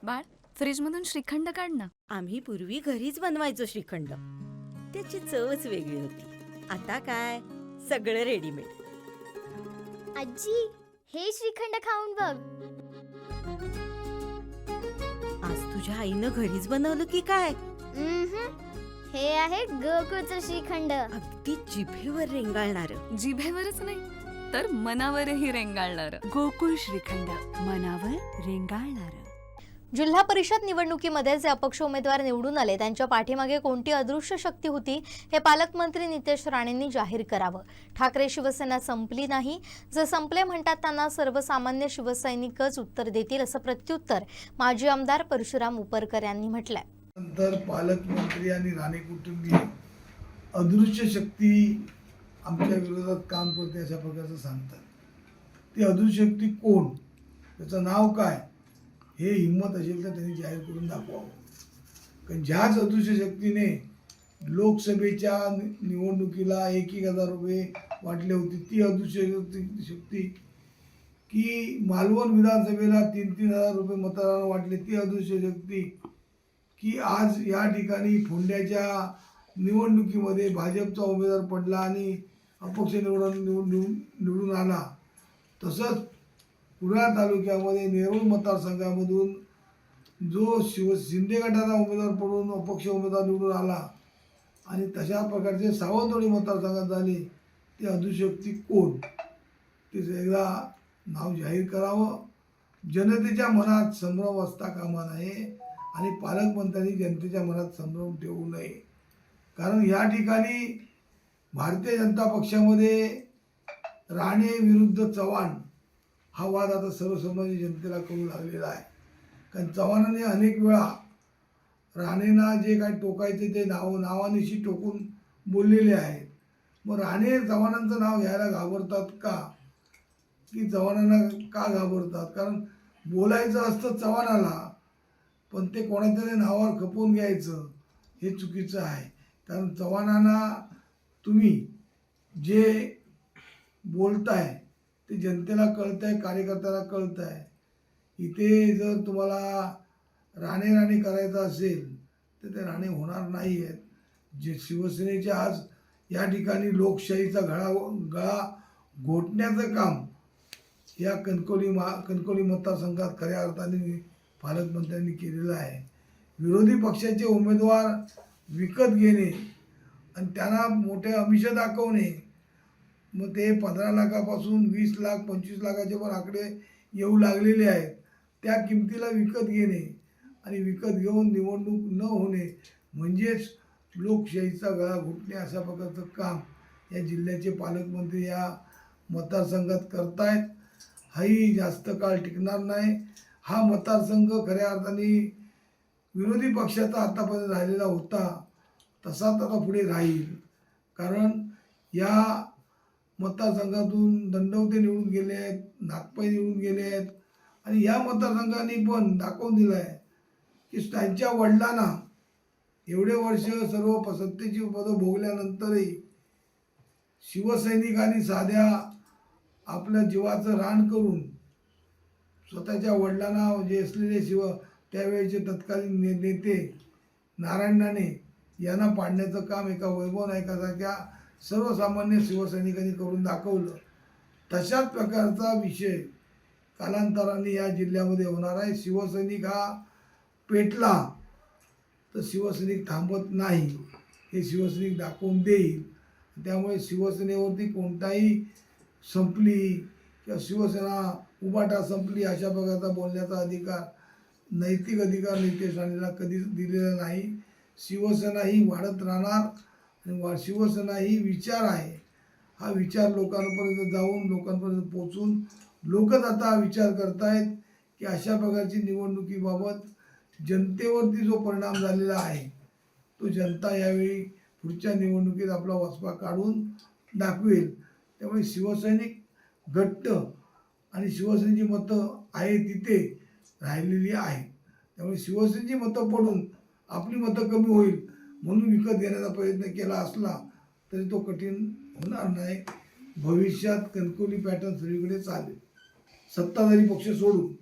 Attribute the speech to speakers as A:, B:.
A: बाळ, फ्रीजमधून श्रीखंड काढ ना.
B: आम्ही पूर्वी घरीच बनवायचो श्रीखंड. त्याची चवच वेगळी होती. आता काय सगळं रेडीमेड.
C: आजी, हे श्रीखंड खाऊन बघ.
B: आज तुझ्या आईनं घरीच बनवलं की काय?
C: हे आहे गोकुळचं श्रीखंड.
B: अगदी जिभेवर रेंगाळणार.
A: जिभेवरच नाही तर मनावरही रेंगाळणार.
D: गोकुळ श्रीखंड, मनावर रेंगाळणार.
E: जिल्हा परिषद निवडणुकीमध्ये जे अपक्ष उमेदवार निवडून आले त्यांच्या पाठीमागे कोणती अदृश्य शक्ती होती हे पालकमंत्री नितेश राणेंनी जाहीर करावं. ठाकरे शिवसेना संपली नाही, जे संपले म्हणतात त्यांना सर्वसामान्य शिवसैनिकच उत्तर देतील, असं प्रत्युत्तर माजी आमदार परशुराम उपरकर यांनी म्हटलंय.
F: नंतर पालकमंत्री आणि राणे कुटुंबीय अदृश्य शक्ती आमच्या विरोधात काम करते अशा प्रकारचं सांगतात. ती अदृश्य शक्ती कोण, त्याचं नाव काय, हे हिंमत असेल तर त्यांनी जाहीर करून दाखवावं. कारण ज्याच अदृश्य शक्तीने लोकसभेच्या निवडणुकीला 1,000 रुपये वाटले होते, ती अदृश्य शक्ती की मालवण विधानसभेला 3,000 रुपये मतदारांना वाटले, ती अदृश्य शक्ती की आज या ठिकाणी फोंड्याच्या निवडणुकीमध्ये भाजपचा उमेदवार पडला आणि अपक्ष निवडून आला. तसंच कुडाळ तालुक्यामध्ये नेरूळ मतदारसंघामधून जो शिंदे गटाचा उमेदवार पडून अपक्ष उमेदवार निवडून आला आणि तशा प्रकारचे सावंतवाडी मतदारसंघात झाले, ते अदृश्यशक्ती कोण, ते एकदा नाव जाहीर करावं. जनतेच्या मनात संभ्रम असता कामा नये आणि पालकमंत्र्यांनी जनतेच्या मनात संभ्रम ठेवू नये. कारण या ठिकाणी भारतीय जनता पक्षामध्ये राणे विरुद्ध चव्हाण हा वाद आता सर्वसामान्य जनतेला कळू लागलेला आहे. कारण चव्हाणाने अनेक वेळा राणेंना जे काय टोकायचे ते नावानिशी टोकून बोललेले आहेत. मग राणे चव्हाणांचं नाव घ्यायला घाबरतात का, की चव्हाणांना का घाबरतात? कारण बोलायचं असतं चव्हाणाला, पण ते कोणाच्या नावावर खपवून घ्यायचं हे चुकीचं आहे. कारण चव्हाणांना तुम्ही जे बोलताय ते जनतेला कळतं आहे, कार्यकर्त्याला कळतं आहे. इथे जर तुम्हाला राणे करायचं असेल तर ते राणे होणार नाही आहेत. जे शिवसेनेचे आज या ठिकाणी लोकशाहीचा गळा घोटण्याचं काम या कणकवली मतदारसंघात खऱ्या अर्थाने पालकमंत्र्यांनी केलेलं आहे. विरोधी पक्षाचे उमेदवार विकत घेणे आणि त्यांना मोठे आमिष दाखवणे, मग ते 15 लाखापासून 20 लाख 25 लाखाचे पण आकडे येऊ लागलेले आहेत. त्या किमतीला विकत घेणे आणि विकत घेऊन निवडणूक न होणे म्हणजेच लोकशाहीचा गळा घुटणे अशा प्रकारचं काम या जिल्ह्याचे पालकमंत्री या मतदारसंघात करतायत. हाही जास्त काळ टिकणार नाही. हा मतदारसंघ खऱ्या अर्थाने विरोधी पक्षाचा आतापर्यंत राहिलेला होता तसाच आता पुढे राहील. कारण या मतदारसंघातून दंडवते निवडून गेले आहेत, नागपाई निवडून गेले आहेत आणि या मतदारसंघाने पण दाखवून दिलं आहे की त्यांच्या वडिलांना एवढे वर्ष सर्व सत्तेची पदं भोगल्यानंतरही शिवसैनिकांनी साध्या आपल्या जीवाचं रान करून स्वतःच्या वडिलांना जे असलेले त्यावेळेचे तत्कालीन नेते नारायण राणे यांना पाडण्याचं काम एका वैभव नायकासारख्या सर्वसामान्य शिवसैनिकांनी करून दाखवलं. तशाच प्रकारचा विषय कालांतराने या जिल्ह्यामध्ये होणार आहे. शिवसैनिक हा पेटला तर शिवसैनिक थांबत नाही, हे शिवसैनिक दाखवून देईल. त्यामुळे शिवसेनेवरती कोणताही संपली किंवा शिवसेना उबाटा संपली अशा प्रकारचा बोलण्याचा अधिकार, नैतिक अधिकार नितेश राणेंना कधीच दिलेला नाही. शिवसेना ही वाढत राहणार आणि शिवसेना ही विचार आहे. हा विचार लोकांपर्यंत जाऊन लोकांपर्यंत पोचून लोकच आता हा विचार करतायत की अशा प्रकारची निवडणुकीबाबत जनतेवरती जो परिणाम झालेला आहे तो जनता यावेळी पुढच्या निवडणुकीत आपला वचपा काढून दाखवेल. त्यामुळे शिवसैनिक घट्ट आणि शिवसेनेची मतं आहे तिथे राहिलेली आहे. त्यामुळे शिवसेनेची मतं पडून आपली मतं कमी होईल म्हणून विकत घेण्याचा प्रयत्न केला असला तरी तो कठीण होणार नाही. भविष्यात कणकवली पॅटर्न सगळीकडे चालेल. सत्ताधारी पक्ष सोडून